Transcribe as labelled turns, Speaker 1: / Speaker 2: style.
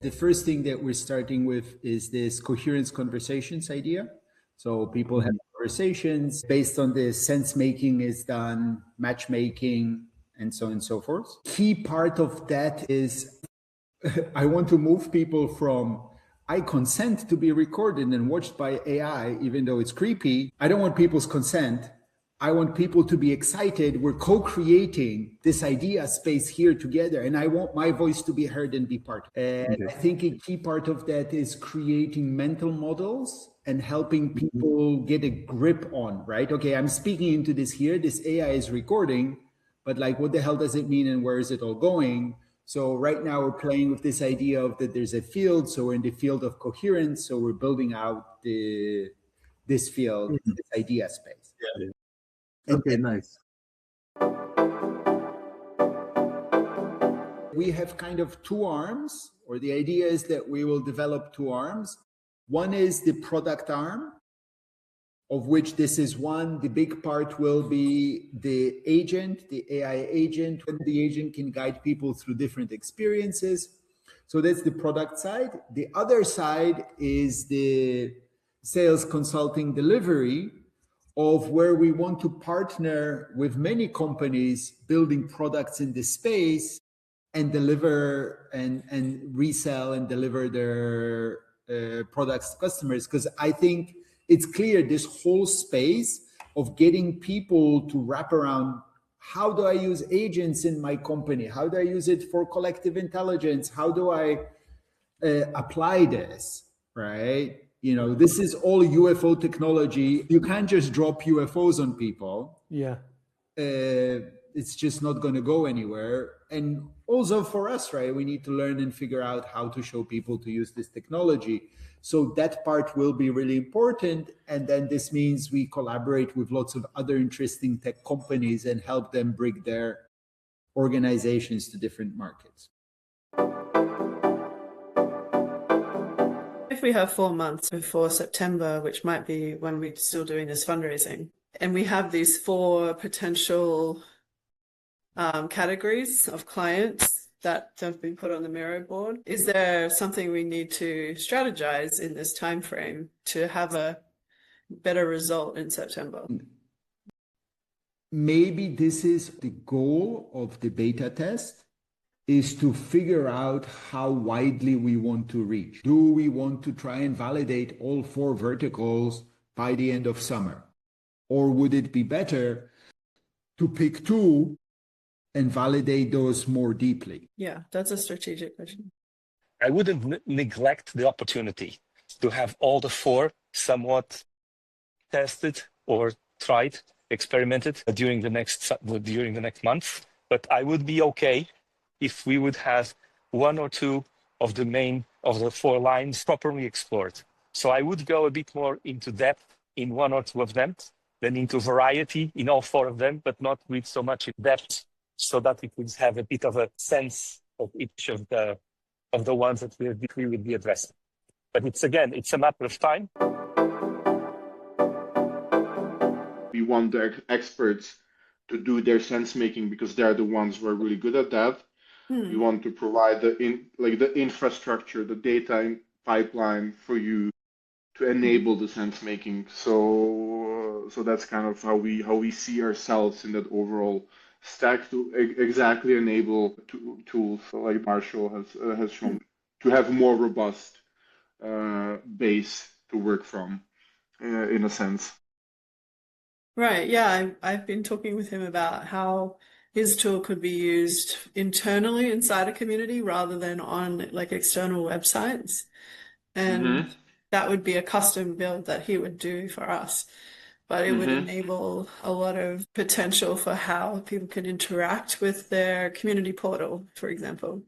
Speaker 1: The first thing that we're starting with is this Coherence Conversations idea. So people have conversations based on the sense making is done, matchmaking, and so on and so forth. Key part of that is I want to move people from I consent to be recorded and watched by AI, even though it's creepy. I don't want people's consent. I want people to be excited. We're co-creating this idea space here together, and I want my voice to be heard and be part. And I think a key part of that is creating mental models and helping people get a grip on, right? Okay, I'm speaking into this here. This AI is recording, but like, what the hell does it mean and where is it all going? So right now we're playing with this idea of that there's a field. So we're in the field of coherence. So we're building out this field, this idea space.
Speaker 2: Yeah. Okay, nice.
Speaker 1: We have kind of two arms, or the idea is that we will develop two arms. One is the product arm, of which this is one. The big part will be the agent, the AI agent, when the agent can guide people through different experiences. So that's the product side. The other side is the sales consulting delivery, of where we want to partner with many companies building products in this space and deliver and resell and deliver their products to customers. Because I think it's clear this whole space of getting people to wrap around, how do I use agents in my company? How do I use it for collective intelligence? How do I apply this, right? You know, this is all UFO technology. You can't just drop UFOs on people.
Speaker 3: Yeah.
Speaker 1: It's just not going to go anywhere. And also for us, right, we need to learn and figure out how to show people to use this technology. So that part will be really important. And then this means we collaborate with lots of other interesting tech companies and help them bring their organizations to different markets.
Speaker 4: If we have 4 months before September, which might be when we're still doing this fundraising, and we have these 4 potential categories of clients that have been put on the Miro board, is there something we need to strategize in this time frame to have a better result in September?
Speaker 1: Maybe this is the goal of the beta test, is to figure out how widely we want to reach. Do we want to try and validate all 4 verticals by the end of summer? Or would it be better to pick 2 and validate those more deeply?
Speaker 4: Yeah, that's a strategic question.
Speaker 5: I wouldn't neglect the opportunity to have all the 4 somewhat tested or tried, experimented during the next month. But I would be okay if we would have 1 or 2 of the 4 lines properly explored. So I would go a bit more into depth in 1 or 2 of them than into variety in all 4 of them, but not with so much in depth, so that we could have a bit of a sense of each of the ones that we would be addressing. But it's a matter of time.
Speaker 2: We want the experts to do their sense making because they're the ones who are really good at that. We want to provide the infrastructure, the data pipeline for you to enable the sense making. So that's kind of how we see ourselves in that overall stack to exactly enable tools like Marshall has shown to have a more robust base to work from, in a sense.
Speaker 4: Right. Yeah, I've been talking with him about how his tool could be used internally inside a community rather than on like external websites. And that would be a custom build that he would do for us. But it would enable a lot of potential for how people can interact with their community portal, for example.